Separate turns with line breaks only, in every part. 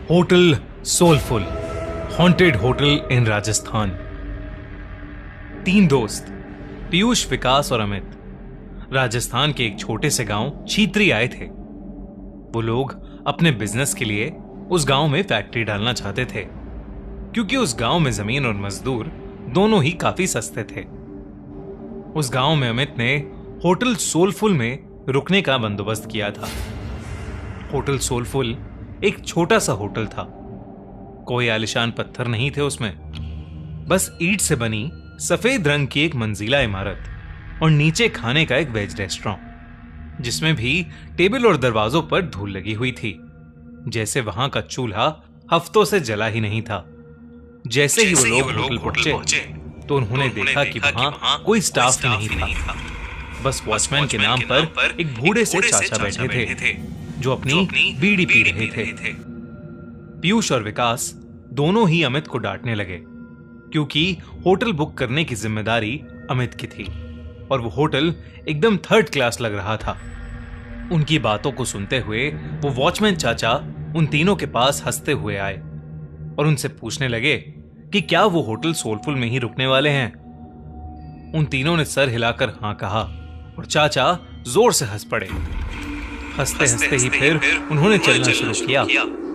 Hotel soulful, haunted hotel in Rajasthan. 3 दोस्त पीयूष, विकास और अमित राजस्थान के एक छोटे से गांव छीत्री आए थे। वो लोग अपने बिजनेस के लिए उस गांव में फैक्ट्री डालना चाहते थे, क्योंकि उस गांव में जमीन और मजदूर दोनों ही काफी सस्ते थे। उस गांव में अमित ने होटल सोलफुल में रुकने का बंदोबस्त किया था। होटल सोलफुल एक छोटा सा होटल था। कोई आलिशान पत्थर नहीं थे उसमें, बस ईंट से बनी सफेद रंग की एक मंजिला इमारत और नीचे खाने का एक वेज रेस्टोरेंट, जिसमें भी टेबल और दरवाजों पर धूल लगी हुई थी, जैसे वहां का चूल्हा हफ्तों से जला ही नहीं था। जैसे ही वो लोग होटल पहुंचे तो उन्होंने देखा कि वहां कोई स्टाफ ही नहीं था। बस वॉचमैन के नाम पर एक बूढ़े से चाचा बैठे थे जो अपनी बीड़ी पी रहे थे। पीयूष और विकास दोनों ही अमित को डांटने लगे, क्योंकि होटल बुक करने की जिम्मेदारी अमित की थी और वो होटल एकदम थर्ड क्लास लग रहा था। उनकी बातों को सुनते हुए वो वॉचमैन चाचा उन तीनों के पास हंसते हुए आए और उनसे पूछने लगे कि क्या वो होटल सोलफुल में ही रुकने वाले हैं। उन तीनों ने सर हिलाकर हां कहा और चाचा जोर से हंस पड़े। हंसते हंसते ही फिर उन्होंने चलना शुरू किया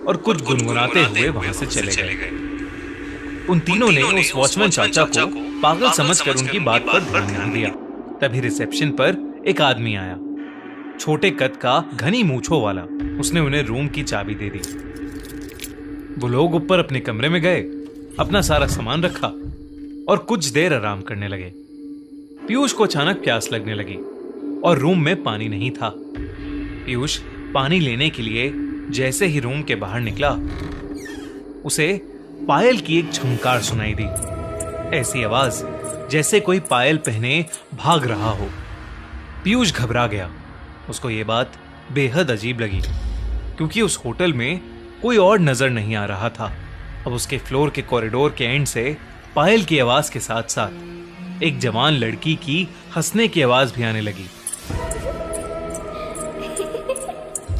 और कुछ गुनगुनाते हुए वहां से चले गए। उन तीनों ने उस वॉचमैन चाचा को पागल समझकर उनकी बात पर ध्यान नहीं दिया। तभी रिसेप्शन पर एक आदमी आया, छोटे कद का, घनी मूंछों वाला। उसने उन्हें रूम की चाबी दे दी। वो लोग ऊपर अपने कमरे में गए, अपना सारा सामान रखा और कुछ देर आराम करने लगे। पीयूष को अचानक प्यास लगने लगी और रूम में पानी नहीं था। पीयूष पानी लेने के लिए जैसे ही रूम के बाहर निकला, उसे पायल की एक झंकार सुनाई दी। ऐसी आवाज जैसे कोई पायल पहने भाग रहा हो। पीयूष घबरा गया। उसको यह बात बेहद अजीब लगी, क्योंकि उस होटल में कोई और नजर नहीं आ रहा था। अब उसके फ्लोर के कॉरिडोर के एंड से पायल की आवाज के साथ साथ एक जवान लड़की की हंसने की आवाज भी आने लगी।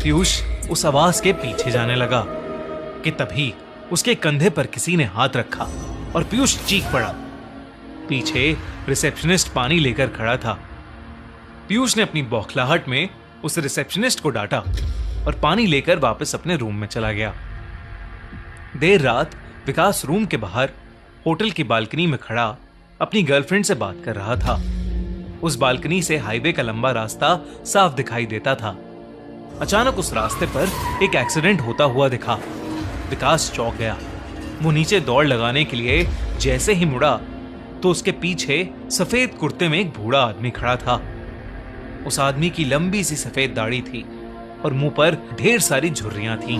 पीयूष उस आवाज के पीछे जाने लगा कि तभी उसके कंधे पर किसी ने हाथ रखा और पीयूष चीख पड़ा। पीछे रिसेप्शनिस्ट पानी लेकर खड़ा था। पीयूष ने अपनी बौखलाहट में उस रिसेप्शनिस्ट को डांटा और पानी लेकर वापस अपने रूम में चला गया। देर रात विकास रूम के बाहर होटल की बालकनी में खड़ा अपनी गर्लफ्रेंड से बात कर रहा था। उस बालकनी से हाईवे का लंबा रास्ता साफ दिखाई देता था। अचानक उस रास्ते पर एक एक्सीडेंट होता हुआ दिखा। विकास चौंक गया। वो नीचे दौड़ लगाने के लिए जैसे ही मुड़ा तो उसके पीछे सफेद कुर्ते में एक बूढ़ा आदमी खड़ा था। उस आदमी की लंबी सी सफेद दाढ़ी थी और मुंह पर ढेर सारी झुर्रियां थीं।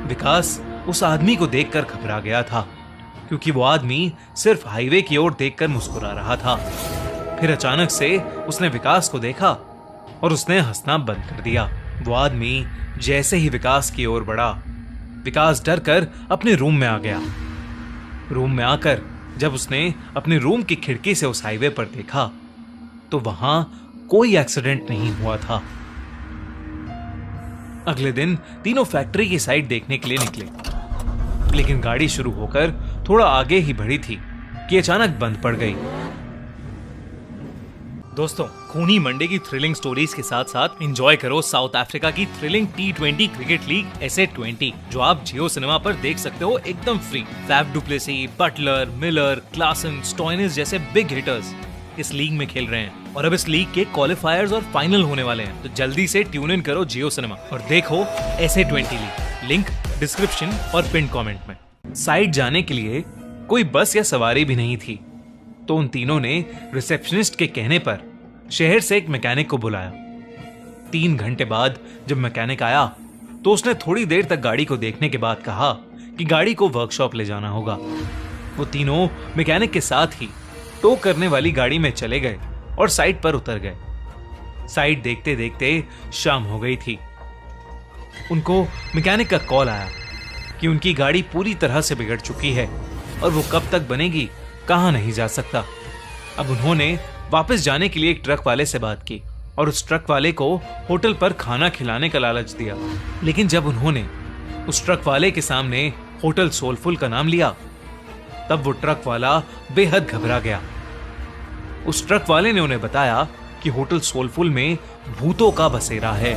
विकास उस आदमी को देखकर घबरा गया था, क्योंकि वो आदमी सिर्फ हाईवे की ओर देखकर मुस्कुरा रहा था। फिर अचानक से उसने विकास को देखा और उसने हंसना बंद कर दिया। वो आदमी जैसे ही विकास की ओर बढ़ा, विकास डर कर अपने रूम में आ गया। रूम में आकर जब उसने अपने रूम की खिड़की से उस हाईवे पर देखा तो वहां कोई एक्सीडेंट नहीं हुआ था। अगले दिन तीनों फैक्ट्री की साइट देखने के लिए निकले, लेकिन गाड़ी शुरू होकर थोड़ा आगे ही बढ़ी थी कि अचानक बंद पड़ गई। दोस्तों, खूनी मंडे की थ्रिलिंग स्टोरीज के साथ साथ एंजॉय करो साउथ अफ्रीका की thrilling T20 cricket league SA20, जो आप जियो सिनेमा पर देख सकते हो एकदम free. Faf du Plessis, Buttler, Miller, Klaasen, Stoinis जैसे बिग हिटर्स इस लीग में खेल रहे हैं और अब इस लीग के क्वालिफायर्स और फाइनल होने वाले हैं। तो जल्दी से ट्यून इन करो जियो सिनेमा और देखो SA20 लीग। लिंक डिस्क्रिप्शन और पिन कमेंट में। साइट जाने के लिए कोई बस या सवारी भी नहीं थी, तो उन तीनों ने रिसेप्शनिस्ट के कहने पर शहर से एक मैकेनिक को बुलाया। 3 घंटे बाद जब मैकेनिक आया तो उसने थोड़ी देर तक गाड़ी को देखने के बाद कहा कि गाड़ी को वर्कशॉप ले जाना होगा। वो तीनों मैकेनिक के साथ ही टो करने वाली गाड़ी में चले गए और साइट पर उतर गए। साइट देखते देखते शाम हो गई थी। उनको मैकेनिक का कॉल आया कि उनकी गाड़ी पूरी तरह से बिगड़ चुकी है और वो कब तक बनेगी कहां नहीं जा सकता। अब उन्होंने वापस जाने के लिए एक ट्रक वाले से बात की और उस ट्रक वाले को होटल पर खाना खिलाने का लालच दिया। लेकिन जब उन्होंने उस ट्रक वाले के सामने होटल सोलफुल का नाम लिया, तब वो ट्रक वाला बेहद घबरा गया। उस ट्रक वाले ने उन्हें बताया कि होटल सोलफुल में भूतों का बसेरा है।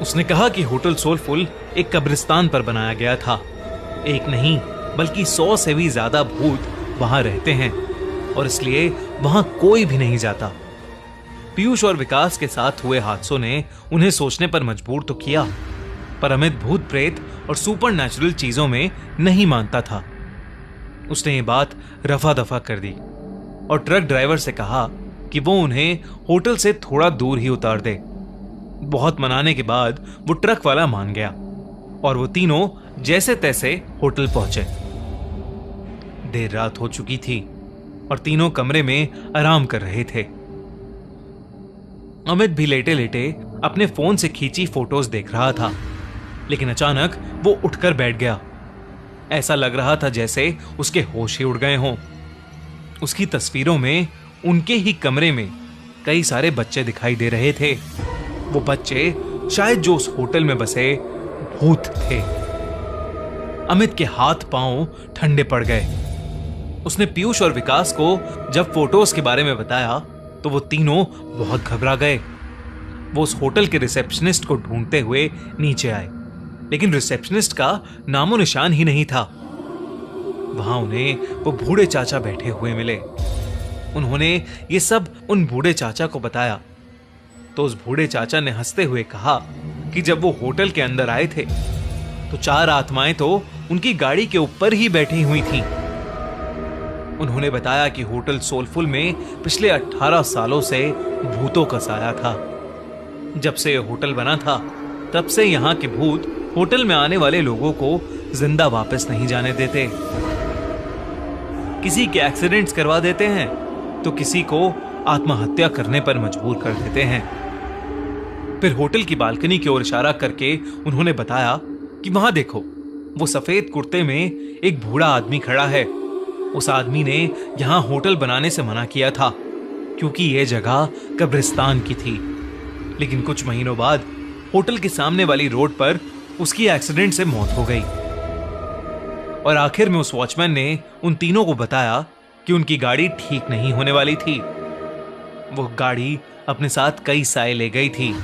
उसने कहा कि होटल सोलफुल एक कब्रिस्तान पर बनाया गया था। एक नहीं बल्कि 100 से भी ज्यादा भूत वहां रहते हैं और इसलिए वहां कोई भी नहीं जाता। पीयूष और विकास के साथ हुए हादसों ने उन्हें सोचने पर मजबूर तो किया, पर अमित भूत प्रेत और सुपर नेचुरल चीजों में नहीं मानता था। उसने ये बात रफा दफा कर दी और ट्रक ड्राइवर से कहा कि वो उन्हें होटल से थोड़ा दूर ही उतार दे। बहुत मनाने के बाद वो ट्रक वाला मान गया और वो तीनों जैसे तैसे होटल पहुंचे। देर रात हो चुकी थी और तीनों कमरे में आराम कर रहे थे। अमित भी लेटे लेटे अपने फोन से खींची फोटोज देख रहा था, लेकिन अचानक वो उठकर बैठ गया। ऐसा लग रहा था जैसे उसके होश ही उड़ गए हों। उसकी तस्वीरों में उनके ही कमरे में कई सारे बच्चे दिखाई दे रहे थे। वो बच्चे शायद जो उस होटल में बसे भूत थे। अमित के हाथ पांव ठंडे पड़ गए। उसने पीयूष और विकास को जब फोटोज के बारे में बताया तो वो तीनों बहुत घबरा गए। वो उस होटल के रिसेप्शनिस्ट को ढूंढते हुए नीचे आए, लेकिन रिसेप्शनिस्ट का नामो निशान ही नहीं था। वहां उन्हें वो बूढ़े चाचा बैठे हुए मिले। उन्होंने ये सब उन बूढ़े चाचा को बताया तो उस बूढ़े चाचा ने हंसते हुए कहा कि जब वो होटल के अंदर आए थे तो 4 आत्माएं तो उनकी गाड़ी के ऊपर ही बैठी हुई थीं। उन्होंने बताया कि होटल सोलफुल में पिछले 18 सालों से भूतों का साया था। जब से होटल बना था तब से यहाँ के भूत होटल में आने वाले लोगों को जिंदा वापस नहीं जाने देते। किसी के एक्सीडेंट्स करवा देते हैं तो किसी को आत्महत्या करने पर मजबूर कर देते हैं। फिर होटल की बालकनी की ओर इशारा करके उन्होंने बताया कि वहां देखो, वो सफेद कुर्ते में एक बूढ़ा आदमी खड़ा है। उस आदमी ने यहां होटल बनाने से मना किया था क्योंकि यह जगह कब्रिस्तान की थी, लेकिन कुछ महीनों बाद होटल के सामने वाली रोड पर उसकी एक्सीडेंट से मौत हो गई। और आखिर में उस वॉचमैन ने उन तीनों को बताया कि उनकी गाड़ी ठीक नहीं होने वाली थी। वो गाड़ी अपने साथ कई साए ले गई थी।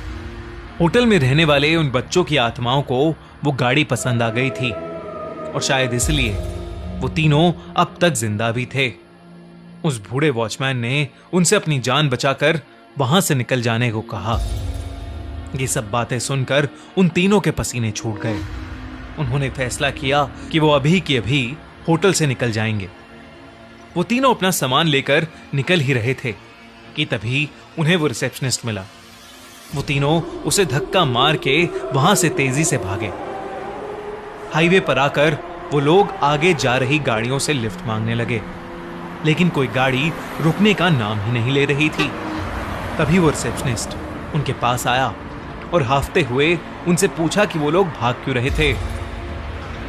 होटल में रहने वाले उन बच्चों की आत्माओं को वो गाड़ी पसंद आ गई थी और शायद इसलिए वो तीनों अब तक जिंदा भी थे। उस बूढ़े वॉचमैन ने उनसे अपनी जान बचाकर वहां से निकल जाने को कहा। ये सब बातें सुनकर उन तीनों के पसीने छूट गए। उन्होंने फैसला किया कि वो अभी की अभी होटल से निकल जाएंगे। वो तीनों अपना सामान लेकर निकल ही रहे थे कि तभी उन्हें वो रिसेप्शनिस्ट मिला। वो तीनों उसे धक्का मार के वहां से तेजी से भागे। हाईवे पर आकर वो लोग आगे जा रही गाड़ियों से लिफ्ट मांगने लगे, लेकिन कोई गाड़ी रुकने का नाम ही नहीं ले रही थी। तभी वो रिसेप्शनिस्ट उनके पास आया और हाफते हुए उनसे पूछा कि वो लोग भाग क्यों रहे थे।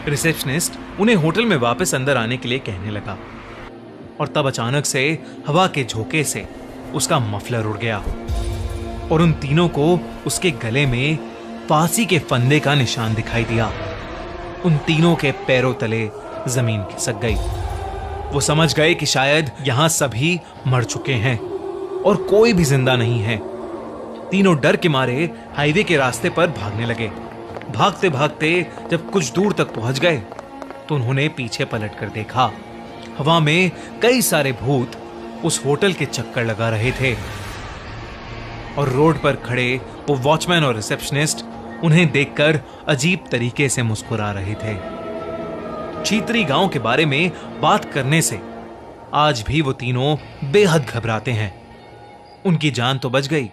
रिसेप्शनिस्ट उन्हें होटल में वापस अंदर आने के लिए कहने लगा और तब अचानक से हवा के झोंके से उसका मफलर उड़ गया और उन तीनों को उसके गले में फांसी के फंदे का निशान दिखाई दिया। उन तीनों के पैरों तले जमीन खिसक गई। वो समझ गए कि शायद यहां सभी मर चुके हैं और कोई भी जिंदा नहीं है। तीनों डर के मारे हाईवे के रास्ते पर भागने लगे। भागते भागते जब कुछ दूर तक पहुंच गए तो उन्होंने पीछे पलट कर देखा। हवा में कई सारे भूत उस होटल के चक्कर लगा रहे थे और रोड पर खड़े वो वॉचमैन और रिसेप्शनिस्ट उन्हें देखकर अजीब तरीके से मुस्कुरा रहे थे। चीत्री गांव के बारे में बात करने से आज भी वो तीनों बेहद घबराते हैं। उनकी जान तो बच गई,